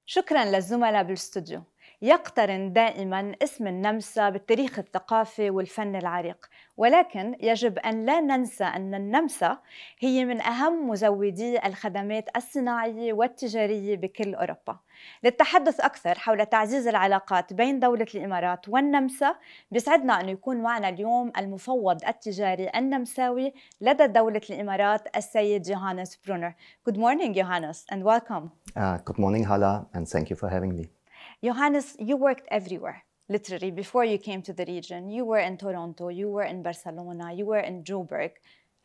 شكراً للزملاء بالاستوديو. يقترن دائماً اسم النمسا بالتاريخ الثقافي والفن العريق، ولكن يجب أن لا ننسى أن النمسا هي من أهم مزودي الخدمات الصناعية والتجارية بكل أوروبا. للتحدث أكثر حول تعزيز العلاقات بين دولة الإمارات والنمسا، بيسعدنا أن يكون معنا اليوم المفوض التجاري النمساوي لدى دولة الإمارات السيد يوهانس برونر. Good morning, Johannes, and welcome. Good morning, Halla, and thank you for having me. Johannes, you worked everywhere, literally, before you came to the region. You were in Toronto, you were in Barcelona, you were in Joburg,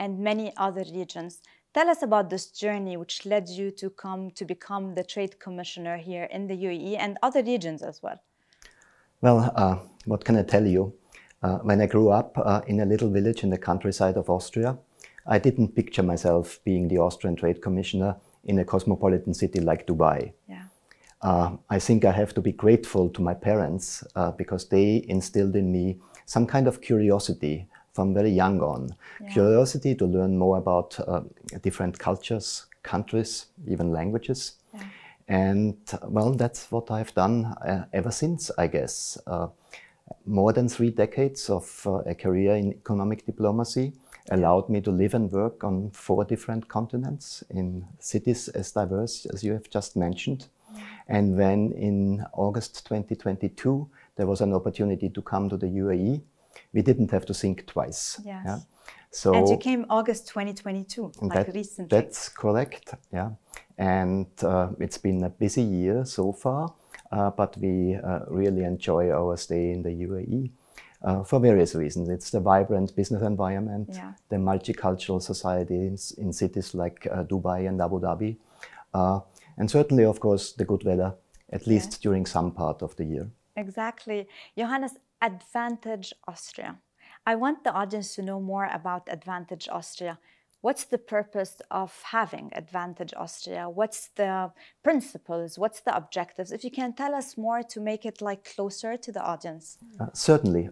and many other regions. Tell us about this journey which led you to become the Trade Commissioner here in the UAE and other regions as well. Well, what can I tell you? When I grew up in a little village in the countryside of Austria, I didn't picture myself being the Austrian Trade Commissioner in a cosmopolitan city like Dubai. Yeah. I think I have to be grateful to my parents because they instilled in me some kind of curiosity from very young on. Yeah. Curiosity to learn more about different cultures, countries, even languages. Yeah. And well, that's what I've done ever since, I guess. More than 3 decades of a career in economic diplomacy allowed me to live and work on 4 different continents in cities as diverse as you have just mentioned. And when in August 2022 there was an opportunity to come to the UAE, we didn't have to think twice. Yes. Yeah? So, and you came August 2022, like recently. That's correct, yeah. And it's been a busy year so far, but we really enjoy our stay in the UAE. For various reasons. It's the vibrant business environment, yeah. The multicultural societies in cities like Dubai and Abu Dhabi, and certainly, of course, the good weather, at least yeah. during some part of the year. Exactly. Johannes, Advantage Austria. I want the audience to know more about Advantage Austria. What's the purpose of having Advantage Austria? What's the principles? What's the objectives? If you can tell us more to make it like closer to the audience. Certainly.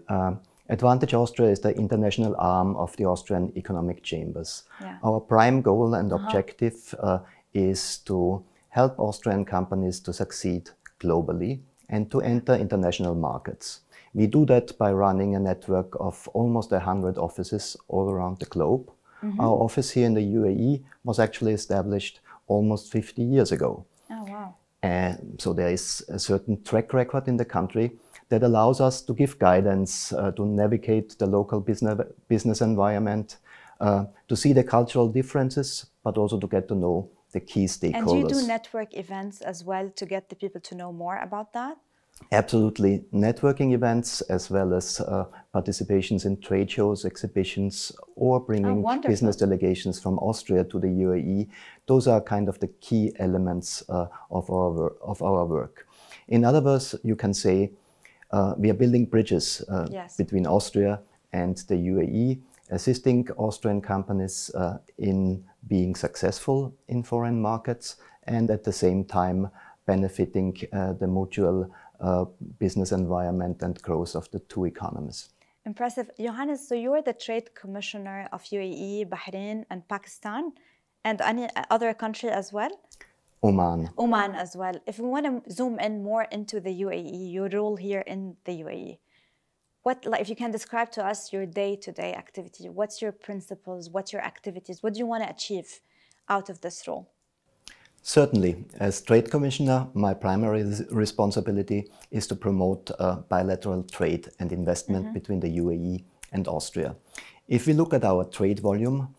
Advantage Austria is the international arm of the Austrian Economic Chambers. Yeah. Our prime goal and objective is to help Austrian companies to succeed globally and to enter international markets. We do that by running a network of almost 100 offices all around the globe. Our office here in the UAE was actually established almost 50 years ago. Oh, wow. And so there is a certain track record in the country that allows us to give guidance, to navigate the local business environment, to see the cultural differences, but also to get to know the key stakeholders. And do you do network events as well to get the people to know more about that? Absolutely. Networking events as well as participations in trade shows, exhibitions, or bringing business delegations from Austria to the UAE. Those are kind of the key elements of our work. In other words, you can say we are building bridges yes. between Austria and the UAE, assisting Austrian companies in being successful in foreign markets and at the same time benefiting the mutual business environment and growth of the 2 economies. Impressive. Johannes, so you are the Trade Commissioner of UAE, Bahrain, and Pakistan, and any other country as well? Oman. Oman as well. If we want to zoom in more into the UAE, your role here in the UAE, if you can describe to us your day-to-day activity, what's your principles, what's your activities, what do you want to achieve out of this role? Certainly. As Trade Commissioner, my primary responsibility is to promote bilateral trade and investment between the UAE and Austria. If we look at our trade volume,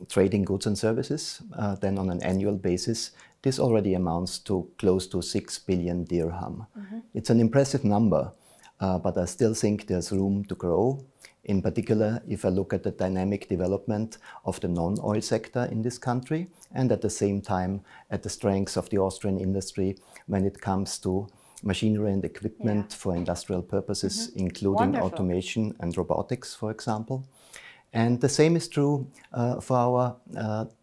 trading goods and services, then on an annual basis, this already amounts to close to 6 billion dirham. It's an impressive number, but I still think there's room to grow. In particular, if I look at the dynamic development of the non-oil sector in this country, and at the same time at the strengths of the Austrian industry when it comes to machinery and equipment for industrial purposes, including automation and robotics, for example. And the same is true for our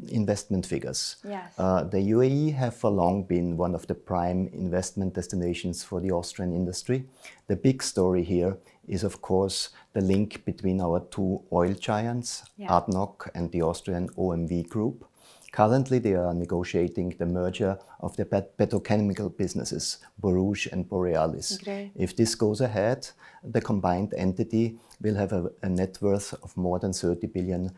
investment figures. Yes. The UAE have for long been one of the prime investment destinations for the Austrian industry. The big story here is, of course, the link between our 2 oil giants, ADNOC and the Austrian OMV group. Currently, they are negotiating the merger of the petrochemical businesses, Borouge and Borealis. Great. If this goes ahead, the combined entity will have a net worth of more than 30 billion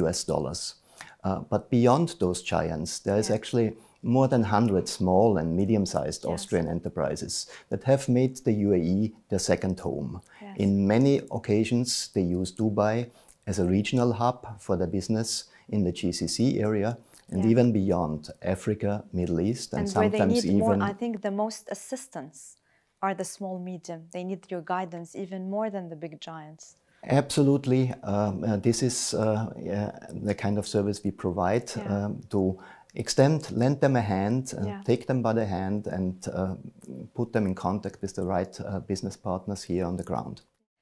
US dollars. But beyond those giants, there is actually more than 100 small and medium-sized Austrian enterprises that have made the UAE their second home. Yes. In many occasions, they use Dubai as a regional hub for their business in the GCC area and even beyond Africa, Middle East, and where they sometimes need even... more, I think the most assistance are the small, medium. They need your guidance even more than the big giants. Absolutely. This is the kind of service we provide to lend them a hand, take them by the hand and put them in contact with the right business partners here on the ground.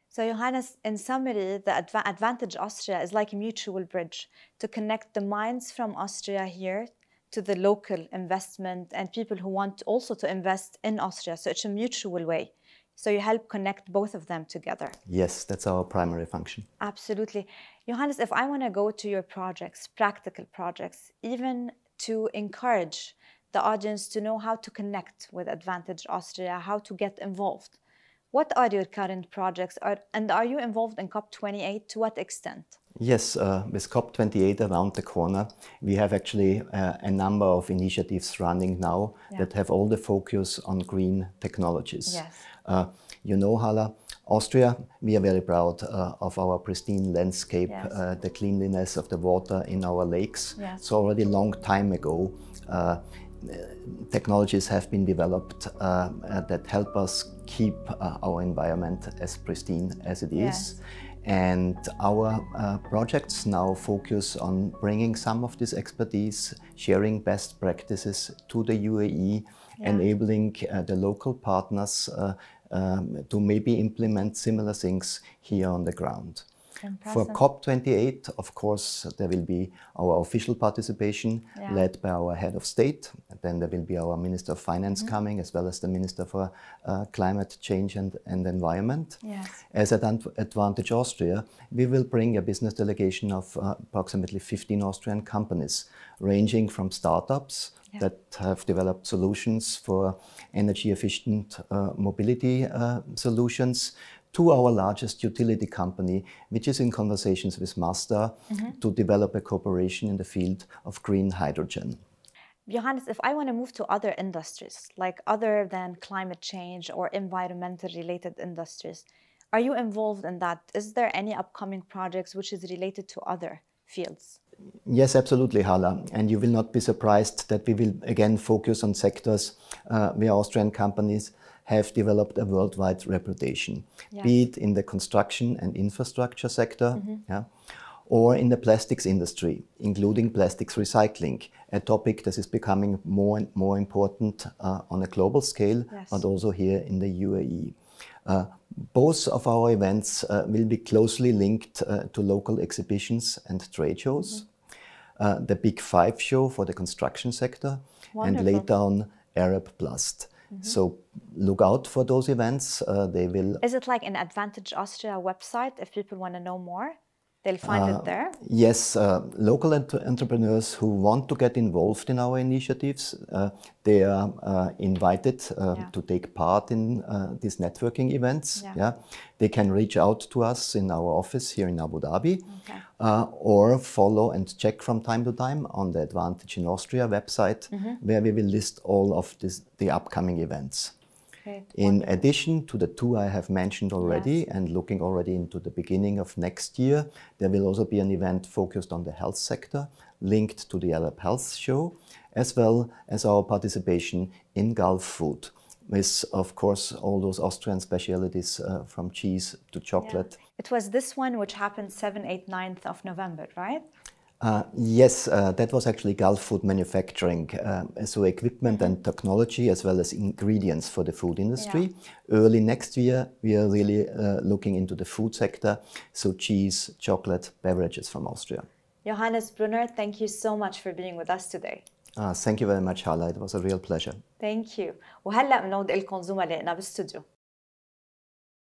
So Johannes, in summary, the Advantage Austria is like a mutual bridge to connect the minds from Austria here to the local investment and people who want also to invest in Austria. So it's a mutual way. So you help connect both of them together. Yes, that's our primary function. Absolutely. Johannes, if I want to go to your projects, practical projects, even to encourage the audience to know how to connect with Advantage Austria, how to get involved, what are your current projects and are you involved in COP28? To what extent? Yes, with COP28 around the corner, we have actually a number of initiatives running now that have all the focus on green technologies. Yes. You know, Halla, Austria, we are very proud of our pristine landscape, the cleanliness of the water in our lakes. Yes. So already a long time ago, technologies have been developed that help us keep our environment as pristine as it is. And our projects now focus on bringing some of this expertise, sharing best practices to the UAE, enabling the local partners to maybe implement similar things here on the ground. Impressive. For COP28, of course, there will be our official participation led by our head of state. Then there will be our Minister of Finance coming, as well as the Minister for Climate Change and Environment. Yes. As at Advantage Austria, we will bring a business delegation of approximately 15 Austrian companies, ranging from startups that have developed solutions for energy-efficient mobility solutions, to our largest utility company, which is in conversations with Mazda to develop a cooperation in the field of green hydrogen. Johannes, if I want to move to other industries, like other than climate change or environmental related industries, are you involved in that? Is there any upcoming projects which is related to other fields? Yes, absolutely, Halla. And you will not be surprised that we will again focus on sectors where Austrian companies have developed a worldwide reputation, be it in the construction and infrastructure sector, or in the plastics industry, including plastics recycling, a topic that is becoming more and more important on a global scale, but also here in the UAE. Both of our events will be closely linked to local exhibitions and trade shows. The Big Five show for the construction sector, and later on Arab Blast. So look out for those events. They will. Is it like an Advantage Austria website if people want to know more? They'll find it there? Yes, local entrepreneurs who want to get involved in our initiatives, they are invited to take part in these networking events. They can reach out to us in our office here in Abu Dhabi, or follow and check from time to time on the Advantage in Austria website, where we will list all of the upcoming events. In addition to the two I have mentioned already, and looking already into the beginning of next year, there will also be an event focused on the health sector, linked to the Arab Health Show, as well as our participation in Gulf food, with, of course, all those Austrian specialities from cheese to chocolate. It was this one which happened 7th, 8th, 9th of November, right? Yes, that was actually Gulf food manufacturing, so equipment and technology as well as ingredients for the food industry. Early next year, we are really looking into the food sector, so cheese, chocolate, beverages from Austria. Johannes Brunner, thank you so much for being with us today. Thank you very much, Halla. It was a real pleasure. Thank you. وهلأ بنعود لكم زملائنا بالاستوديو.